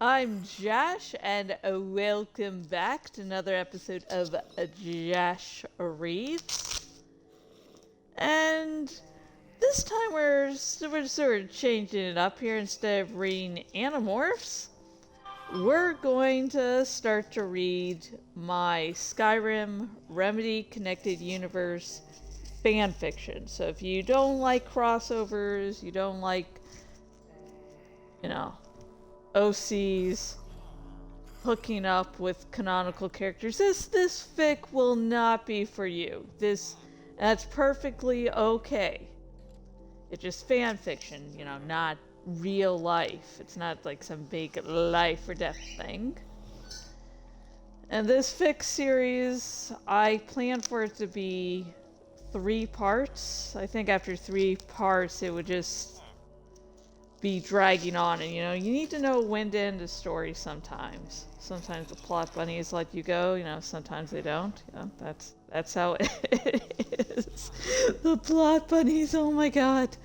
I'm Jash, and welcome back to another episode of Jash Reads. And this time we're sort of changing it up here. Instead of reading Animorphs, we're going to start to read my Skyrim Remedy Connected Universe fanfiction. So if you don't like crossovers, you don't like, OCs hooking up with canonical characters, this fic will not be for you. That's perfectly okay. It's just fan fiction, not real life. It's not like some big life or death thing. And this fic series, I plan for it to be 3 parts. I think after 3 parts, it would just be dragging on, and you need to know when to end a story sometimes. Sometimes the plot bunnies let you go, sometimes they don't. That's how it is. The plot bunnies, oh my god.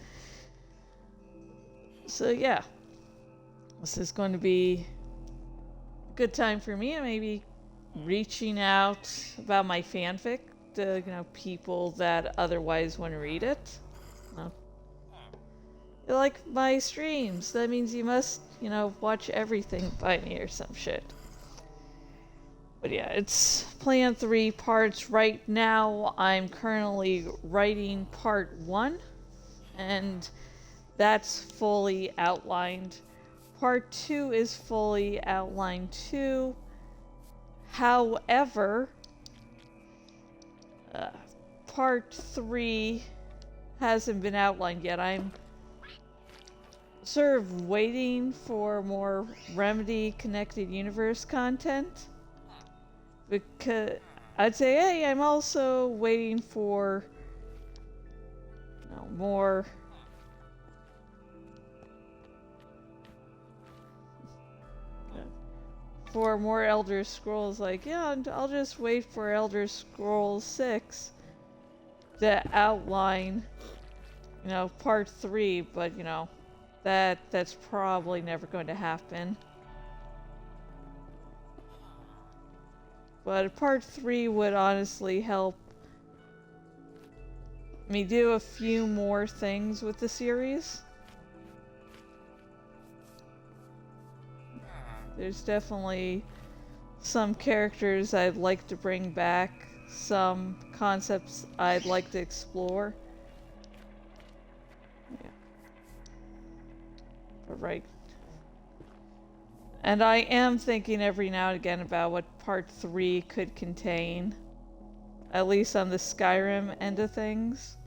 So yeah, this is going to be a good time for me, and maybe reaching out about my fanfic to people that otherwise want to read it. You like my streams, that means you must, watch everything by me or some shit. But yeah, it's planned 3 parts. Right now, I'm currently writing part 1, and that's fully outlined. Part 2 is fully outlined too. However, part 3 hasn't been outlined yet. I'm sort of waiting for more Remedy Connected Universe content, because I'd say, hey, I'm also waiting for more Elder Scrolls. Like, yeah, I'll just wait for Elder Scrolls 6 to outline part 3, but that's probably never going to happen. But part 3 would honestly help me do a few more things with the series. There's definitely some characters I'd like to bring back, some concepts I'd like to explore. Right. And I am thinking every now and again about what part 3 could contain, at least on the Skyrim end of things.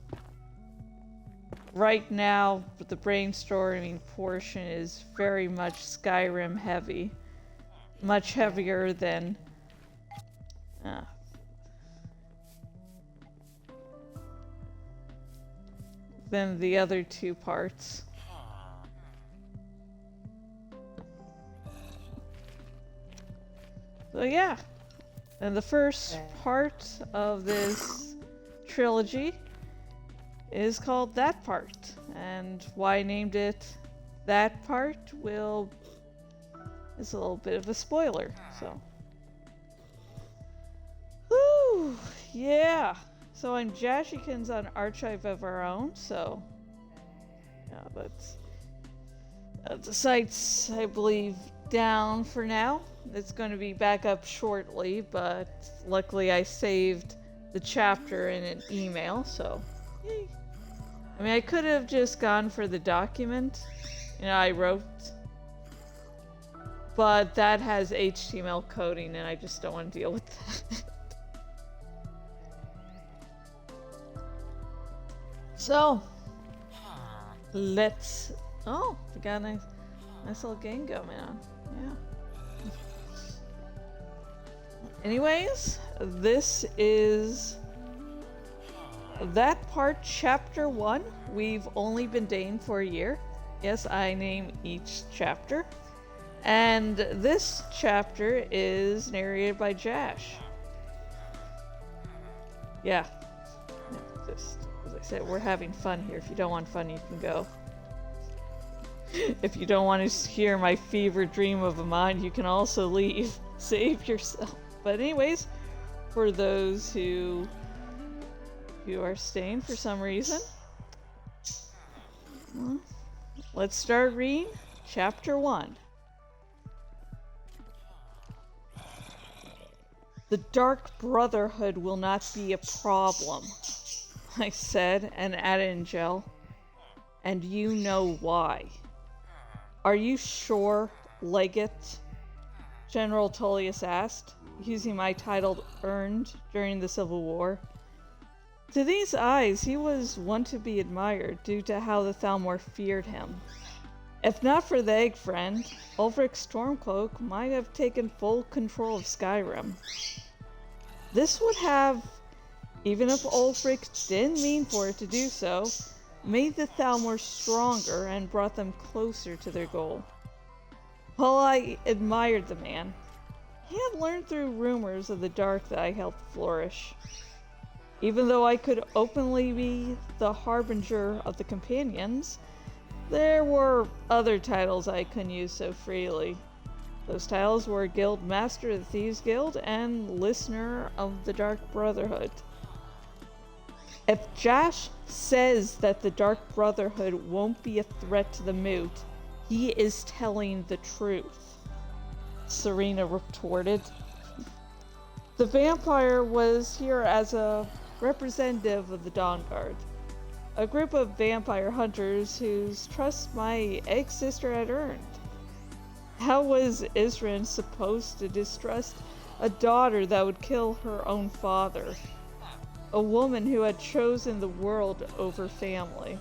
Right now, the brainstorming portion is very much Skyrim heavy. Much heavier than the other 2 parts. So yeah, and the first part of this trilogy is called That Part, and why I named it That Part is a little bit of a spoiler, so. Whew, yeah. So I'm Jashikins on Archive of Our Own, so yeah, that's the site's, I believe, down for now. It's going to be back up shortly, but luckily I saved the chapter in an email, so yay. I mean, I could have just gone for the document I wrote, but that has HTML coding and I just don't want to deal with that. So let's we got a nice little game going on. Yeah. Anyways, this is That Part Chapter 1. We've only been dating for a year. Yes, I name each chapter. And this chapter is narrated by Jash. Yeah. Just, as I said, we're having fun here. If you don't want fun, you can go. If you don't want to hear my fever dream of a mind, you can also leave. Save yourself. But anyways, for those who are staying for some reason, let's start reading Chapter 1. The Dark Brotherhood will not be a problem, I said, and added in gel. And you know why. Are you sure, Legate? General Tullius asked, using my title earned during the Civil War. To these eyes, he was one to be admired due to how the Thalmor feared him. If not for the egg friend, Ulfric Stormcloak might have taken full control of Skyrim. This would have, even if Ulfric didn't mean for it to do so, made the Thalmor stronger and brought them closer to their goal. While I admired the man, he had learned through rumors of the dark that I helped flourish. Even though I could openly be the harbinger of the companions, there were other titles I couldn't use so freely. Those titles were Guild Master of the Thieves Guild and Listener of the Dark Brotherhood. If Jash says that the Dark Brotherhood won't be a threat to the moot, he is telling the truth, Serena retorted. The vampire was here as a representative of the Dawn Guard, a group of vampire hunters whose trust my egg-sister had earned. How was Isrin supposed to distrust a daughter that would kill her own father? A woman who had chosen the world over family.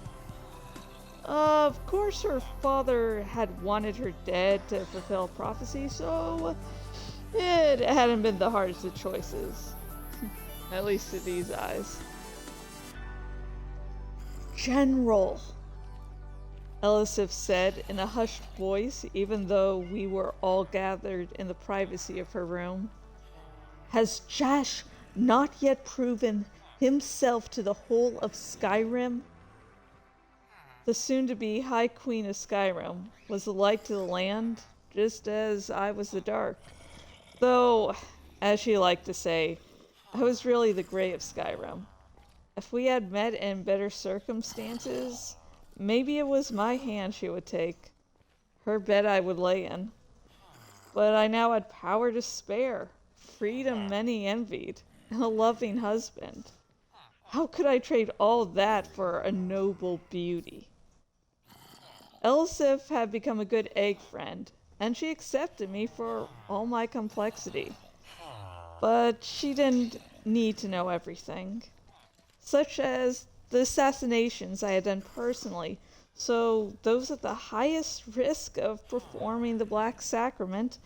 Of course her father had wanted her dead to fulfill prophecy, so it hadn't been the hardest of choices. At least to these eyes. General, Elisif said in a hushed voice, even though we were all gathered in the privacy of her room. Has Jash not yet proven himself to the whole of Skyrim? The soon-to-be High Queen of Skyrim was the light to the land, just as I was the dark. Though, as she liked to say, I was really the gray of Skyrim. If we had met in better circumstances, maybe it was my hand she would take. Her bed I would lay in. But I now had power to spare, freedom many envied, and a loving husband. How could I trade all that for a noble beauty? Elisif had become a good egg friend, and she accepted me for all my complexity. But she didn't need to know everything, such as the assassinations I had done personally, so those at the highest risk of performing the Black Sacrament,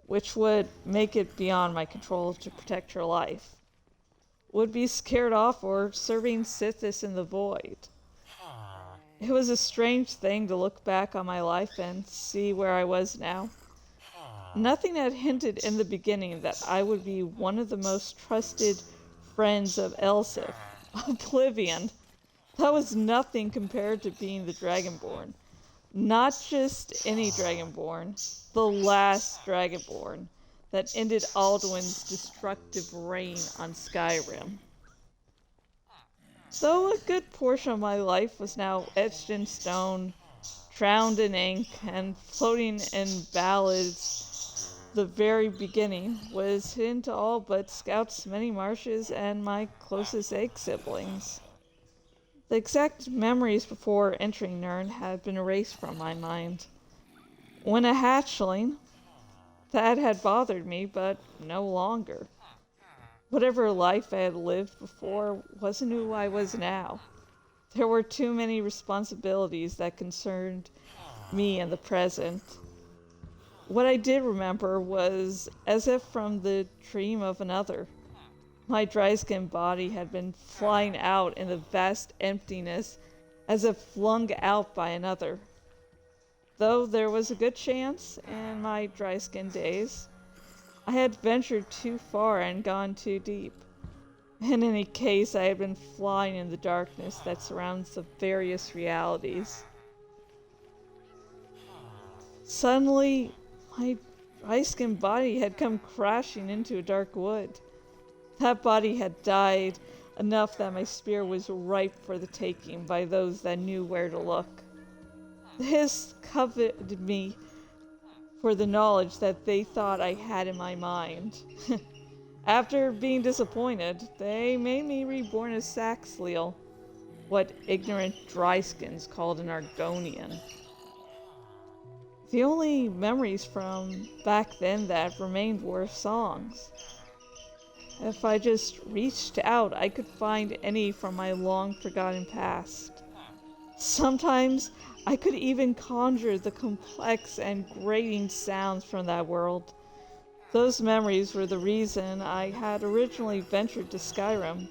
which would make it beyond my control to protect her life, would be scared off or serving Sithis in the void. It was a strange thing to look back on my life and see where I was now. Nothing had hinted in the beginning that I would be one of the most trusted friends of Elsif. Oblivion. That was nothing compared to being the Dragonborn. Not just any Dragonborn, the last Dragonborn that ended Alduin's destructive reign on Skyrim. Though a good portion of my life was now etched in stone, drowned in ink, and floating in ballads, the very beginning was hidden to all but Scout's many marshes and my closest egg siblings. The exact memories before entering Nirn had been erased from my mind. When a hatchling, that had bothered me, but no longer. Whatever life I had lived before wasn't who I was now. There were too many responsibilities that concerned me in the present. What I did remember was as if from the dream of another. My dry-skinned body had been flying out in the vast emptiness as if flung out by another. Though there was a good chance, in my dry-skinned days, I had ventured too far and gone too deep. In any case, I had been flying in the darkness that surrounds the various realities. Suddenly, my dry-skinned body had come crashing into a dark wood. That body had died enough that my spear was ripe for the taking by those that knew where to look. This coveted me for the knowledge that they thought I had in my mind. After being disappointed, they made me reborn as Saxleal, what ignorant dryskins called an Argonian. The only memories from back then that remained were songs. If I just reached out, I could find any from my long-forgotten past. Sometimes I could even conjure the complex and grating sounds from that world. Those memories were the reason I had originally ventured to Skyrim,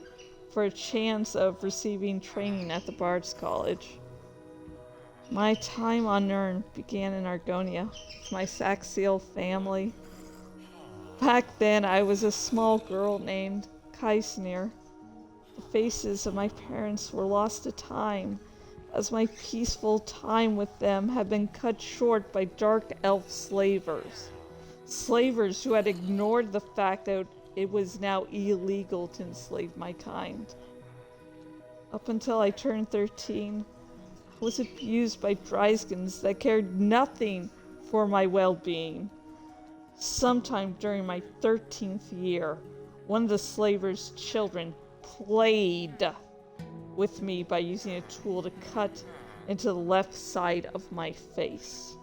for a chance of receiving training at the Bard's College. My time on Nirn began in Argonia, with my Saxleal family. Back then, I was a small girl named Kaisnir. The faces of my parents were lost to time, as my peaceful time with them had been cut short by dark elf slavers. Slavers who had ignored the fact that it was now illegal to enslave my kind. Up until I turned 13, I was abused by dryskins that cared nothing for my well-being. Sometime during my 13th year, one of the slavers' children played with me by using a tool to cut into the left side of my face.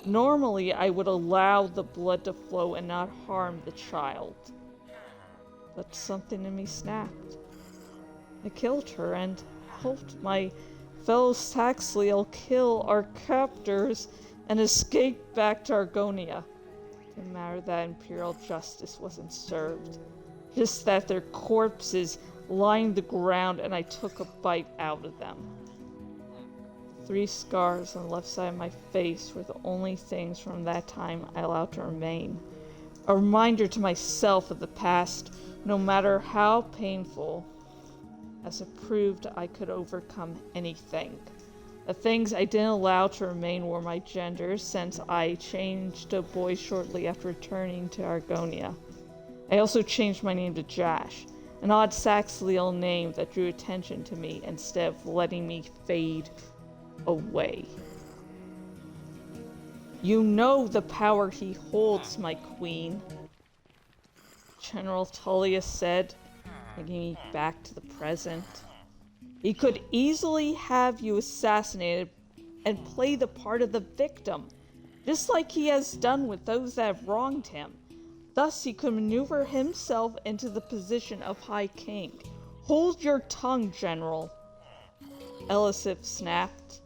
Normally, I would allow the blood to flow and not harm the child. But something in me snapped. I killed her and helped my fellow Saxleal kill our captors and escape back to Argonia. It didn't matter that imperial justice wasn't served, just that their corpses lined the ground and I took a bite out of them. 3 scars on the left side of my face were the only things from that time I allowed to remain. A reminder to myself of the past, no matter how painful, as it proved I could overcome anything. The things I didn't allow to remain were my gender, since I changed to a boy shortly after returning to Argonia. I also changed my name to Jash, an odd Saxleal name that drew attention to me instead of letting me fade away. You know the power he holds, my queen, General Tullius said, taking me back to the present. He could easily have you assassinated and play the part of the victim, just like he has done with those that have wronged him. Thus he could maneuver himself into the position of High King. Hold your tongue, General, Elisif snapped.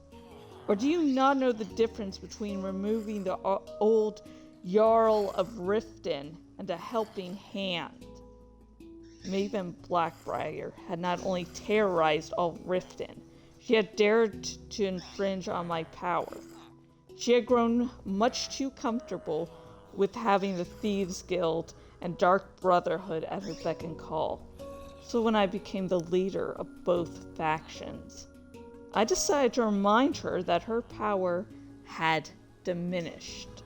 Or do you not know the difference between removing the old Jarl of Riften and a helping hand? Maven Blackbriar had not only terrorized all Riften, she had dared to infringe on my power. She had grown much too comfortable with having the Thieves Guild and Dark Brotherhood at her beck and call. So when I became the leader of both factions, I decided to remind her that her power had diminished.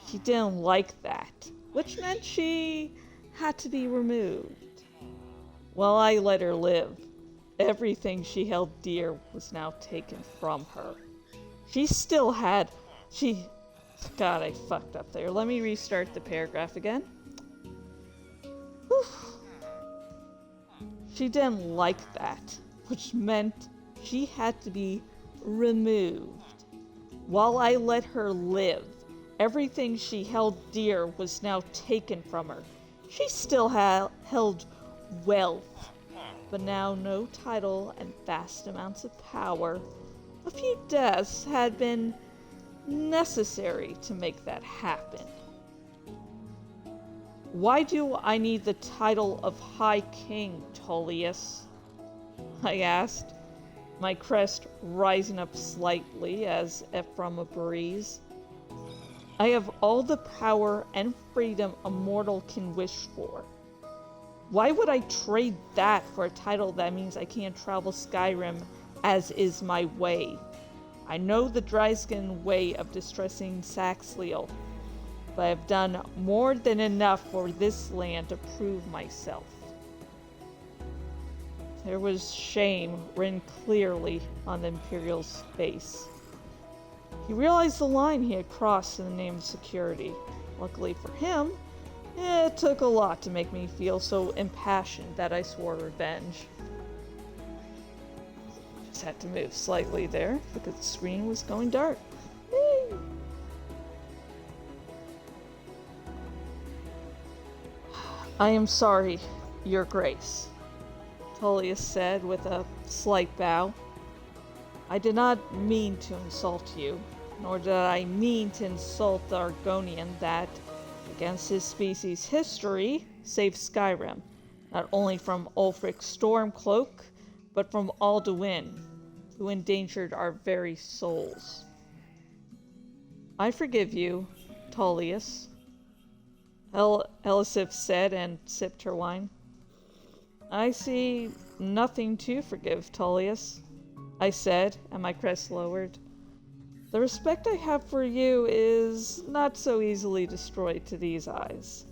She didn't like that, which meant she had to be removed. While I let her live, everything she held dear was now taken from her. God, I fucked up there. Let me restart the paragraph again. Whew. She didn't like that, which meant she had to be removed. While I let her live, everything she held dear was now taken from her. She still held wealth, but now no title and vast amounts of power. A few deaths had been necessary to make that happen. Why do I need the title of High King, Tullius? I asked, my crest rising up slightly as if from a breeze. I have all the power and freedom a mortal can wish for. Why would I trade that for a title that means I can't travel Skyrim as is my way? I know the dry-skin way of distressing Saxleal, but I have done more than enough for this land to prove myself. There was shame written clearly on the Imperial's face. He realized the line he had crossed in the name of security. Luckily for him, it took a lot to make me feel so impassioned that I swore revenge. Just had to move slightly there because the screen was going dark. Whee! I am sorry, Your Grace, Tullius said with a slight bow. I did not mean to insult you, nor did I mean to insult the Argonian that, against his species' history, saved Skyrim, not only from Ulfric's Stormcloak, but from Alduin, who endangered our very souls. I forgive you, Tullius, Elisif said and sipped her wine. I see nothing to forgive, Tullius, I said, and my crest lowered. The respect I have for you is not so easily destroyed to these eyes.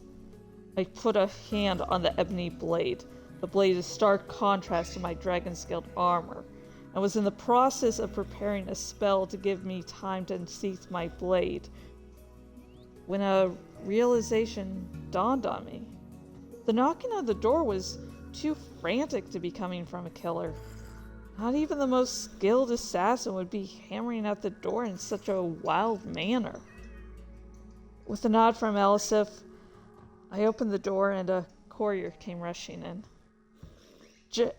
I put a hand on the ebony blade. The blade is stark contrast to my dragon-scaled armor, and was in the process of preparing a spell to give me time to unsheath my blade, when a realization dawned on me. The knocking on the door was too frantic to be coming from a killer. Not even the most skilled assassin would be hammering at the door in such a wild manner. With a nod from Elisif, I opened the door and a courier came rushing in.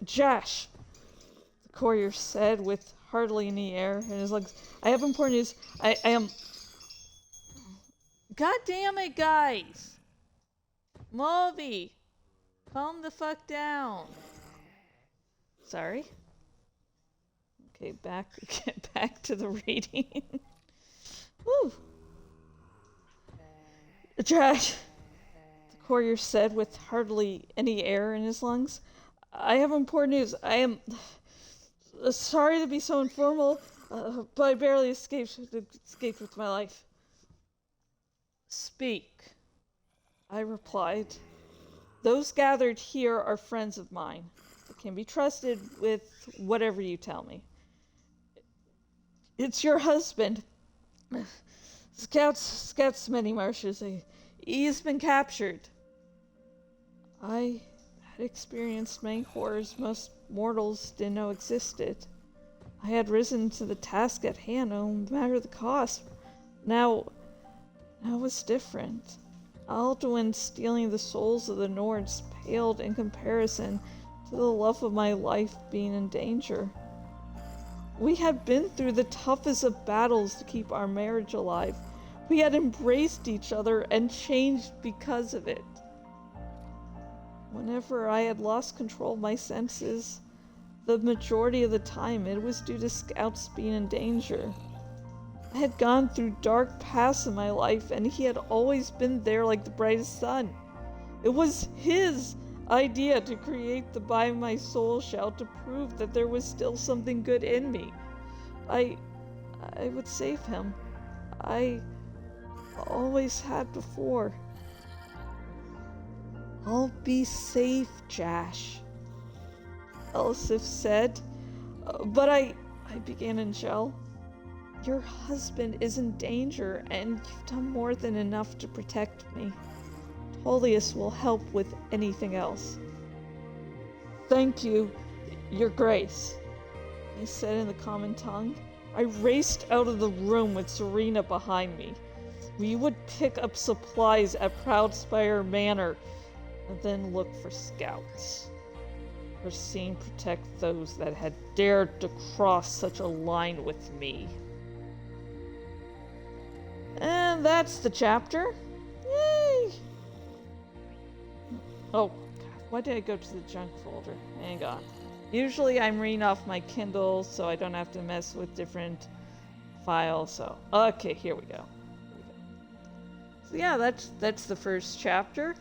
Jash, the courier said with hardly any air in his legs. I have important news. I am... God damn it, guys! Moby! Calm the fuck down. Sorry. Okay, get back to the reading. Woo! Jash, the courier said with hardly any air in his lungs. I have important news. I am sorry to be so informal, but I barely escaped with my life. Speak, I replied. Those gathered here are friends of mine. They can be trusted with whatever you tell me. It's your husband. Scouts many marshes. He's been captured. I had experienced many horrors most mortals didn't know existed. I had risen to the task at hand, no matter the cost. Now it was different. Alduin stealing the souls of the Nords paled in comparison to the love of my life being in danger. We had been through the toughest of battles to keep our marriage alive. We had embraced each other and changed because of it. Whenever I had lost control of my senses, the majority of the time it was due to Scouts being in danger. I had gone through dark paths in my life, and he had always been there like the brightest sun. It was his idea to create the By My Soul shout to prove that there was still something good in me. I would save him. I always had before. I'll be safe, Jash, Elisif said. But I began in gel. Your husband is in danger, and you've done more than enough to protect me. Tullius will help with anything else. Thank you, Your Grace, I said in the common tongue. I raced out of the room with Serena behind me. We would pick up supplies at Proudspire Manor, and then look for Scouts. Or seeing protect those that had dared to cross such a line with me. And that's the chapter. Yay! Oh, God, why did I go to the junk folder? Hang on. Usually I'm reading off my Kindle, so I don't have to mess with different files. So, okay, here we go. So yeah, that's the first chapter.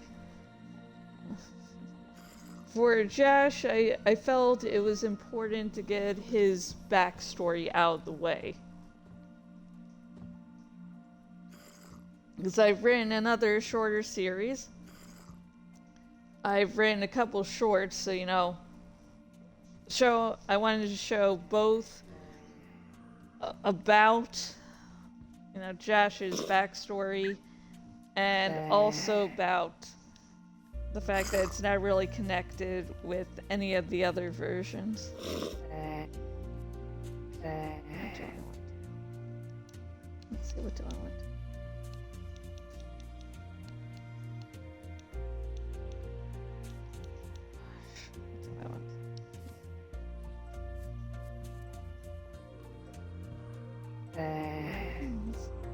For Jash, I felt it was important to get his backstory out of the way. Because I've written another shorter series. I've written a couple shorts, so you know, I wanted to show both about, you know, Jash's backstory, and also about the fact that it's not really connected with any of the other versions. Let's see, what do I want?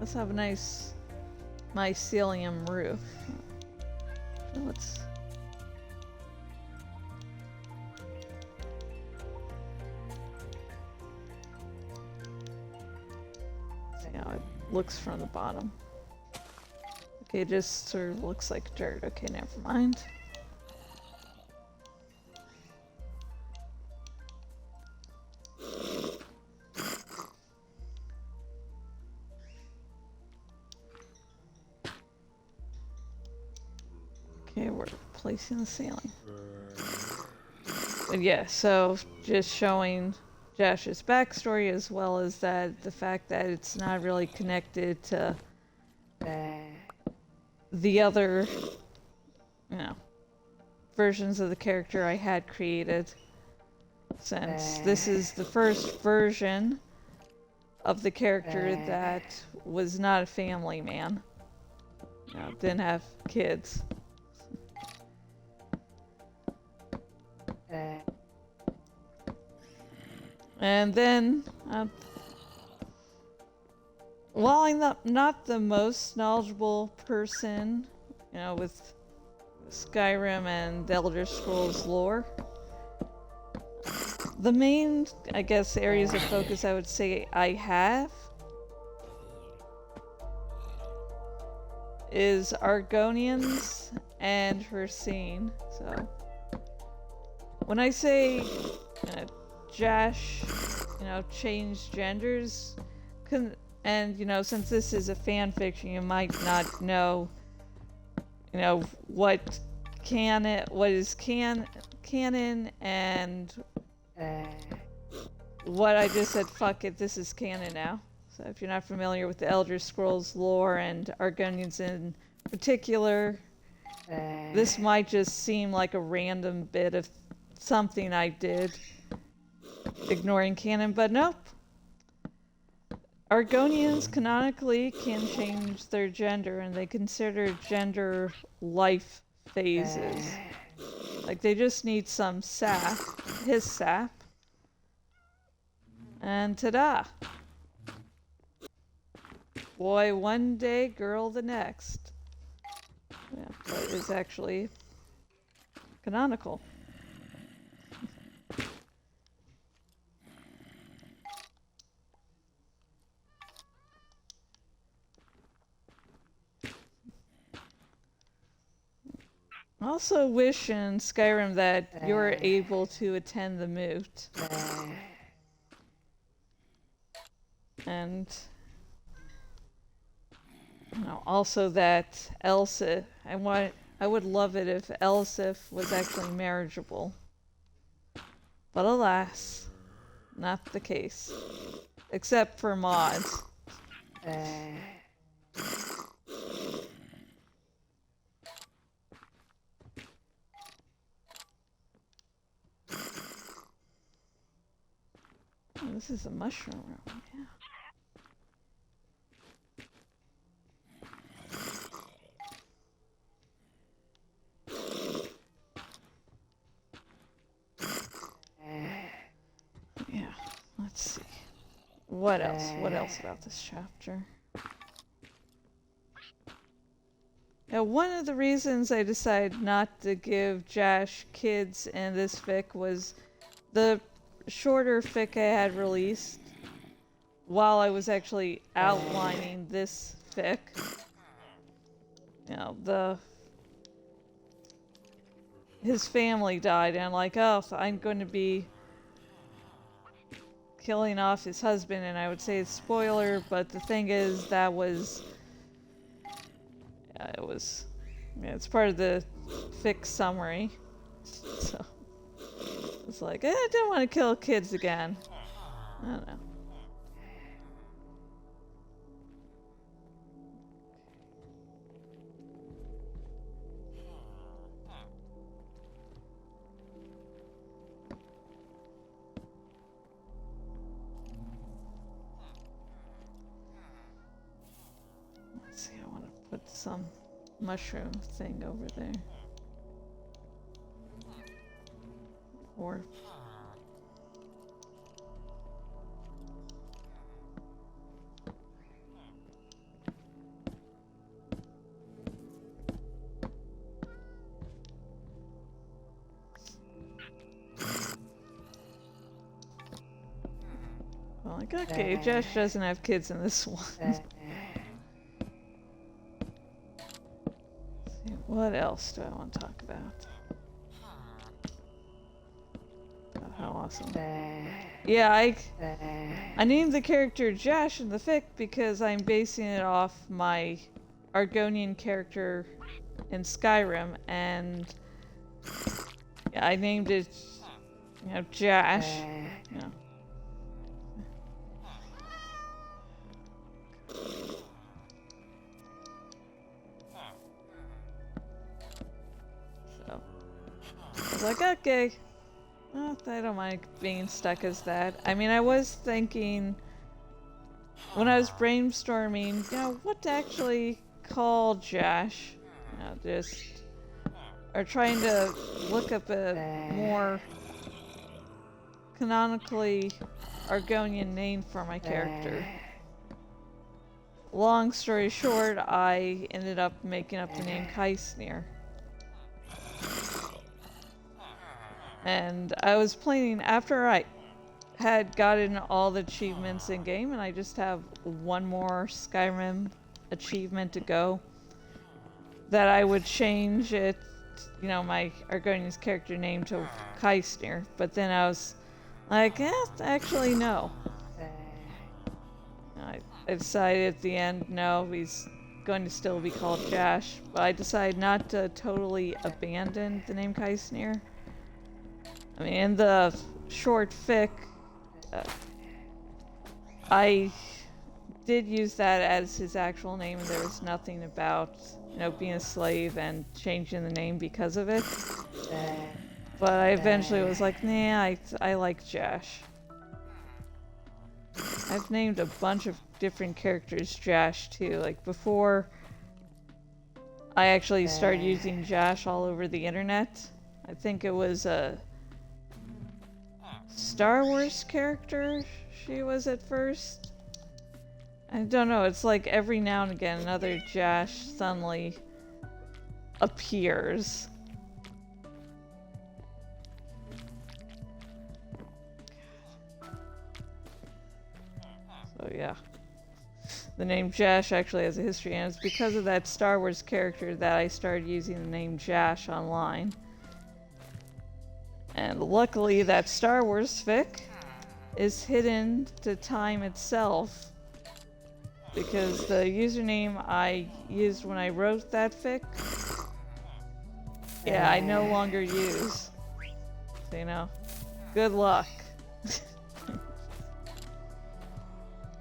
Let's have a nice mycelium roof. Let's... see how it looks from the bottom. Okay, it just sort of looks like dirt. Okay, never mind. Okay, we're placing the ceiling. But yeah, so just showing Jash's backstory, as well as that the fact that it's not really connected to the other, you know, versions of the character I had created, since this is the first version of the character that was not a family man. You know, didn't have kids. And then, while I'm not the most knowledgeable person, you know, with Skyrim and the Elder Scrolls lore, the main, I guess, areas of focus I would say I have is Argonians and Racine. So, when I say Jash, you know, changed genders, and you know, since this is a fan fiction, you might not know, you know, what is canon, and what I just said, fuck it, this is canon now. So if you're not familiar with the Elder Scrolls lore and Argonians in particular, this might just seem like a random bit of something I did, ignoring canon, but nope. Argonians canonically can change their gender, and they consider gender life phases. Like, they just need some sap, his sap, and ta-da! Boy one day, girl the next. Yeah, that is actually canonical. I also wish in Skyrim that you were able to attend the moot. And, you know, also that Elsif, I would love it if Elsif was actually marriageable. But alas, not the case. Except for mods. Oh, this is a mushroom room, yeah. Yeah, let's see. What else? What else about this chapter? Now, one of the reasons I decided not to give Jash kids in this fic was the shorter fic I had released while I was actually outlining this fic. You know, his family died, and I'm like, oh, I'm going to be killing off his husband, and I would say it's spoiler, but the thing is, that was it was. Yeah, it's part of the fic summary. So it's like, I didn't want to kill kids again. I don't know. Let's see, I want to put some mushroom thing over there. Or well, like, okay, Jash doesn't have kids in this one. What else do I want to talk about? Oh, how awesome. Yeah, I named the character Jash in the fic because I'm basing it off my Argonian character in Skyrim, and yeah, I named it, Jash. So I was like, okay. Well, I don't mind being stuck as that. I mean, I was thinking when I was brainstorming, what to actually call Jash. Just or trying to look up a more canonically Argonian name for my character. Long story short, I ended up making up the name Kaisnir. And I was planning, after I had gotten all the achievements in game, and I just have one more Skyrim achievement to go, that I would change it, my Argonian's character name to Kaisnir. But then I was like, actually no. I decided at the end, no, he's going to still be called Jash. But I decided not to totally abandon the name Kaisnir. I mean, in the short fic, I did use that as his actual name, and there was nothing about, being a slave and changing the name because of it. But I eventually was like, nah, I like Jash. I've named a bunch of different characters Jash too. Like before I actually started using Jash all over the internet, I think it was a Star Wars character she was at first. I don't know, it's like every now and again another Jash suddenly appears. So yeah. The name Jash actually has a history, and it's because of that Star Wars character that I started using the name Jash online. And luckily that Star Wars fic is hidden to time itself, because the username I used when I wrote that fic, I no longer use. So, good luck.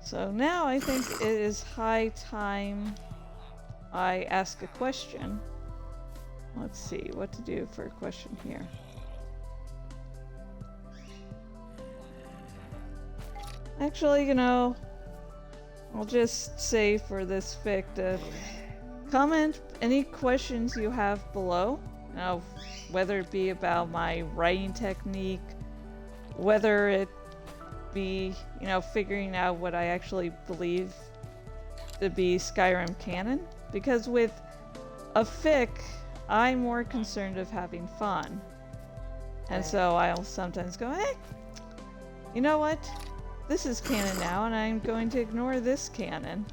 So now I think it is high time I ask a question. Let's see what to do for a question here. Actually, I'll just say for this fic to comment any questions you have below. Whether it be about my writing technique, whether it be, figuring out what I actually believe to be Skyrim canon. Because with a fic, I'm more concerned of having fun. And so I'll sometimes go, hey, you know what? This is canon now, and I'm going to ignore this canon.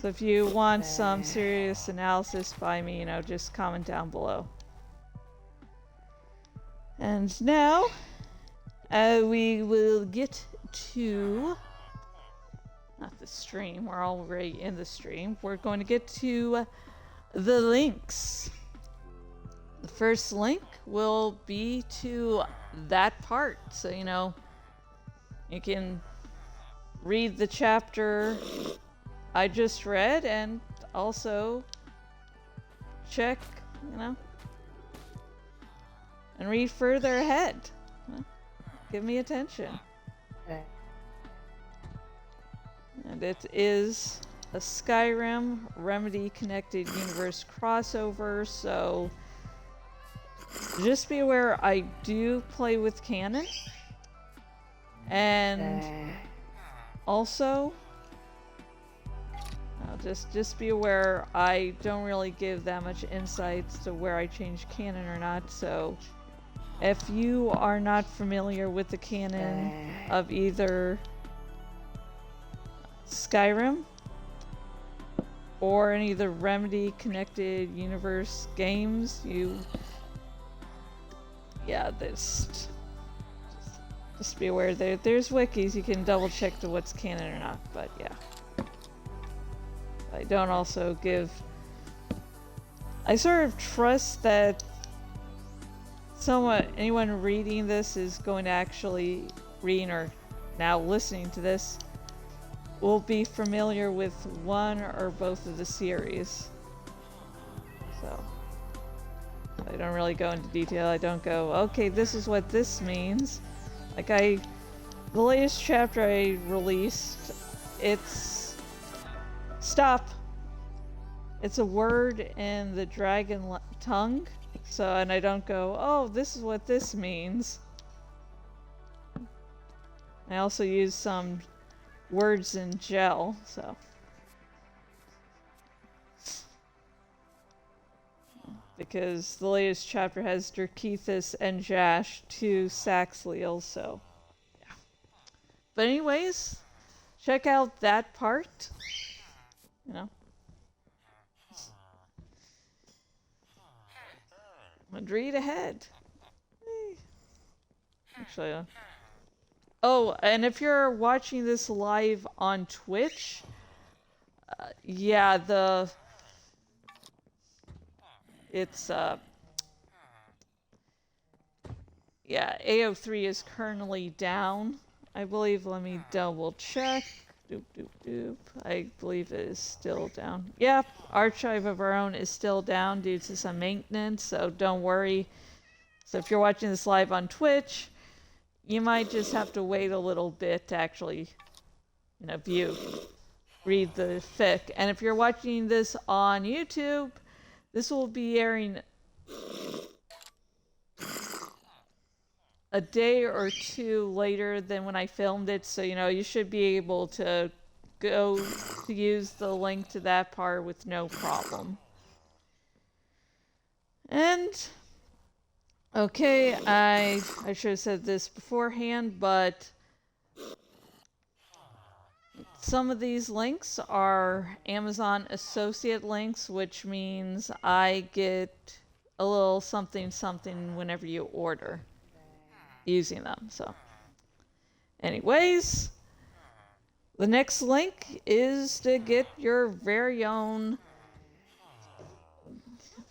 So if you want some serious analysis by me, just comment down below. And now, we will get to not the stream, we're already in the stream. We're going to get to the links. The first link will be to that part. So, you know, you can read the chapter I just read and also check, you know, and read further ahead. Give me attention. And it is a Skyrim Remedy Connected Universe crossover, so just be aware I do play with canon. And also, just be aware I don't really give that much insights to where I change canon or not, so if you are not familiar with the canon of either Skyrim or any of the Remedy Connected Universe games, just be aware there's wikis, you can double check to what's canon or not, but yeah. I don't also give... I sort of trust that anyone reading this is going to actually reading or now listening to this will be familiar with one or both of the series. So I don't really go into detail. I don't go, okay, this is what this means. Like the latest chapter I released, it's stop. It's a word in the dragon tongue. So, and I don't go, oh, this is what this means. I also use some words in gel, so. Because the latest chapter has Dirkethus and Jash, two Saxleals, so. Yeah. But anyways, check out that part. You know. And read ahead. Actually, oh, and if you're watching this live on Twitch, yeah, AO3 is currently down, I believe. Let me double check. I believe it is still down. Yep, Archive of Our Own is still down due to some maintenance, so don't worry. So if you're watching this live on Twitch, you might just have to wait a little bit to actually, you know, read the fic. And if you're watching this on YouTube, this will be airing a day or two later than when I filmed it, so you know you should be able to go to use the link to that part with no problem. And okay, I should have said this beforehand, but some of these links are Amazon associate links, which means I get a little something whenever you order using them. So anyways, the next link is to get your very own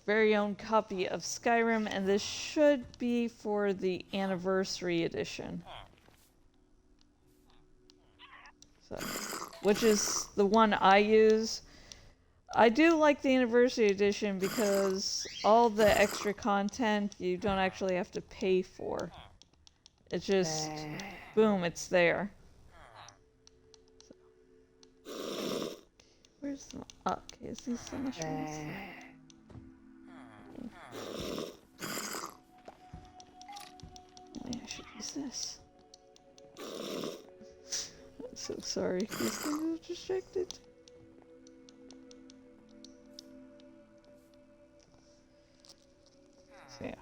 copy of Skyrim, and this should be for the anniversary edition. So, which is the one I use. I do like the anniversary edition because all the extra content you don't actually have to pay for. It's just, boom, it's there. So. Where's the... okay, is these the mushrooms? Maybe I should use this. I'm so sorry. These things are distracted. So yeah.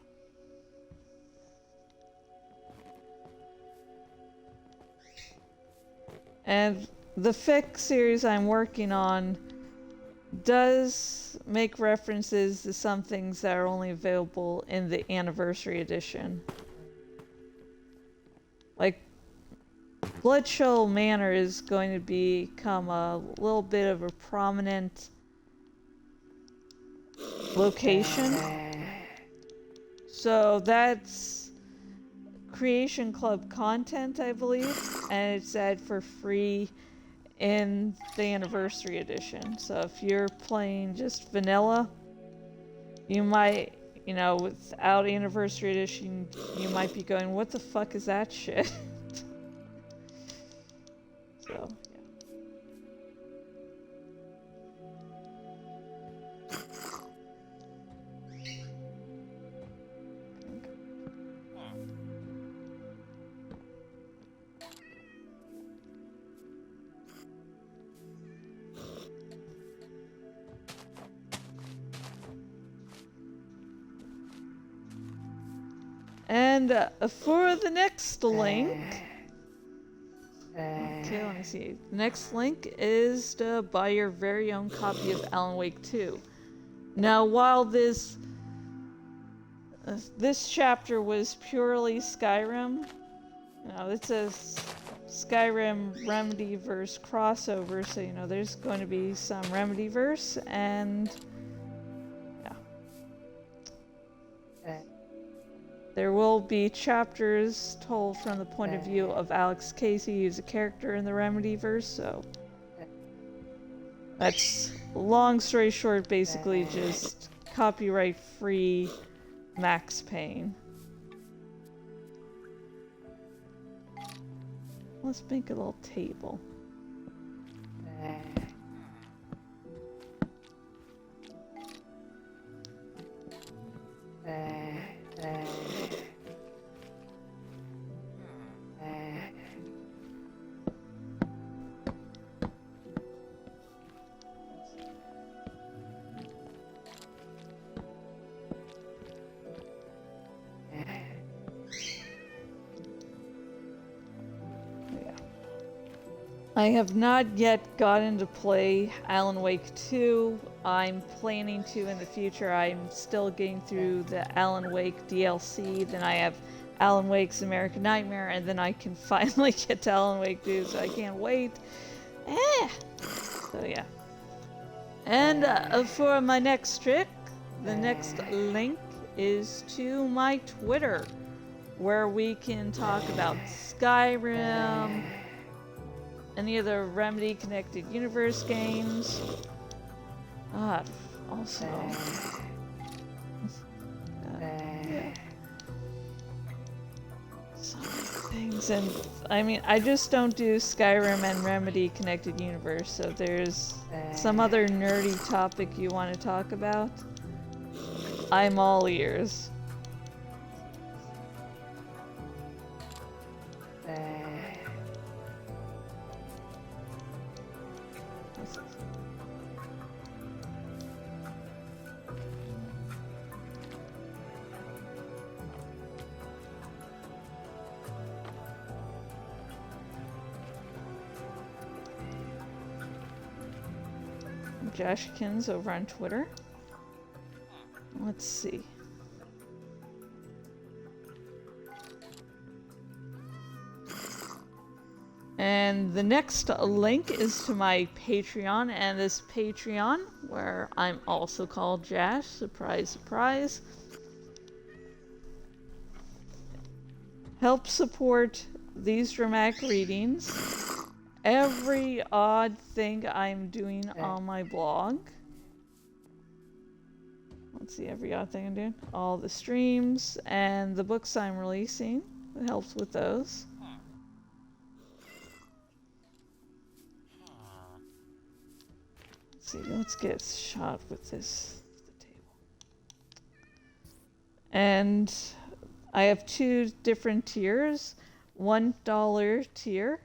And the fic series I'm working on does make references to some things that are only available in the anniversary edition. Like, Bloodshell Manor is going to become a little bit of a prominent location. So that's Creation Club content, I believe, and it's added for free in the Anniversary Edition. So if you're playing just vanilla, you might, you know, without Anniversary Edition, you might be going, what the fuck is that shit? So, yeah. And for the next link, okay, let me see. The next link is to buy your very own copy of Alan Wake 2. Now, while this chapter was purely Skyrim, it's a Skyrim Remedyverse crossover, so you know there's going to be some Remedyverse, and there will be chapters told from the point of view of Alex Casey, who's a character in the Remedyverse, so that's, long story short, basically just copyright-free Max Payne. Let's make a little table. I have not yet gotten to play Alan Wake 2. I'm planning to in the future. I'm still getting through the Alan Wake DLC. Then I have Alan Wake's American Nightmare, and then I can finally get to Alan Wake 2, so I can't wait. So yeah. And for my next trick, the next link is to my Twitter, where we can talk about Skyrim, any of the Remedy Connected Universe games. Also, yeah. So many things, and I mean, I just don't do Skyrim and Remedy Connected Universe, so if there's some other nerdy topic you want to talk about, I'm all ears. Jashkins over on Twitter. Let's see. And the next link is to my Patreon, and this Patreon, where I'm also called Jash, surprise, surprise, helps support these dramatic readings, every odd thing I'm doing on my blog. Let's see, every odd thing I'm doing. All the streams and the books I'm releasing. It helps with those. Let's see, let's get a shot with this the table. And I have two different tiers. $1 tier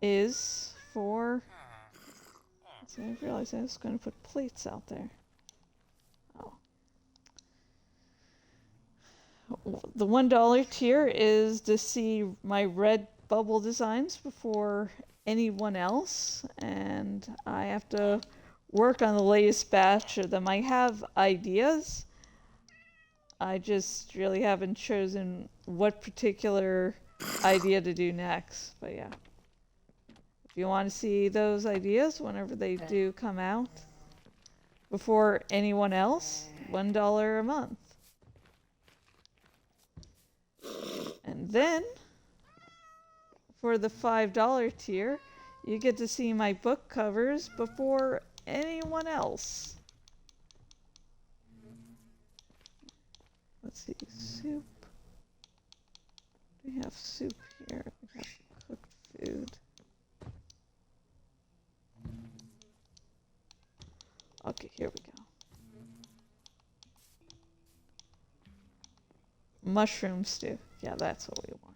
is for... See, I realized I was going to put plates out there. Oh. The $1 tier is to see my red bubble designs before anyone else, and I have to work on the latest batch of them. I have ideas. I just really haven't chosen what particular idea to do next. But yeah. If you want to see those ideas whenever they do come out before anyone else, $1 a month. And then for the $5 tier, you get to see my book covers before anyone else. Let's see, soup. We have soup here. We have cooked food. Okay, here we go. Mushroom stew. Yeah, that's what we want.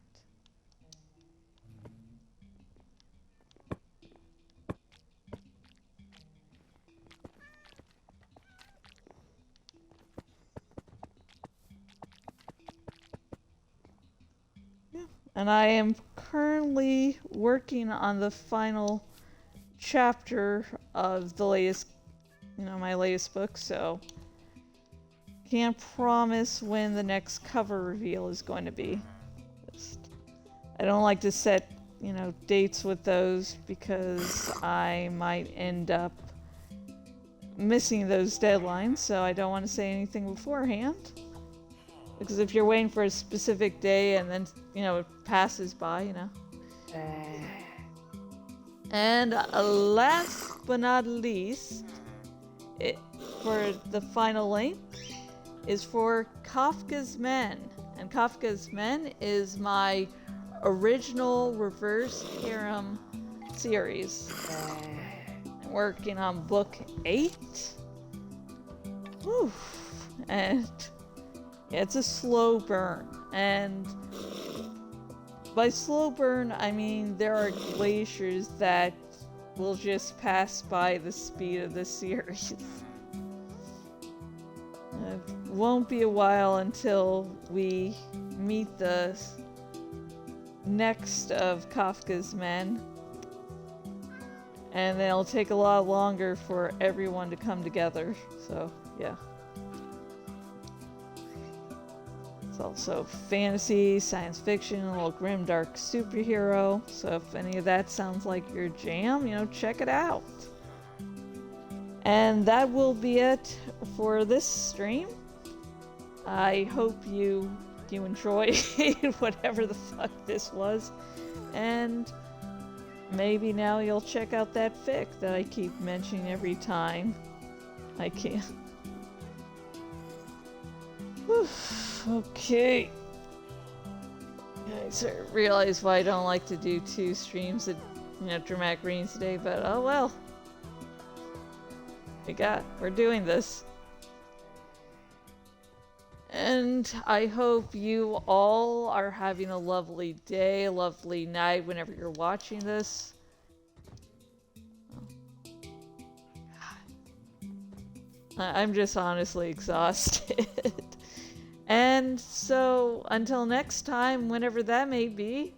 And I am currently working on the final chapter of the latest, my latest book, so can't promise when the next cover reveal is going to be. I don't like to set, dates with those because I might end up missing those deadlines, so I don't want to say anything beforehand. Because if you're waiting for a specific day and then, it passes by, And last but not least, for the final link, is for Kafka's Men. And Kafka's Men is my original reverse harem series. I'm working on book 8. Whew. And it's a slow burn. And by slow burn, I mean there are glaciers that will just pass by the speed of the series. It won't be a while until we meet the next of Kafka's Men. And then it'll take a lot longer for everyone to come together. So, yeah. It's also fantasy, science fiction, a little grim, dark superhero. So if any of that sounds like your jam, check it out. And that will be it for this stream. I hope you enjoyed whatever the fuck this was. And maybe now you'll check out that fic that I keep mentioning every time I can. Okay. I realize why I don't like to do 2 streams of, dramatic readings today, but oh well. We're doing this. And I hope you all are having a lovely day, a lovely night whenever you're watching this. I'm just honestly exhausted. And so, until next time, whenever that may be,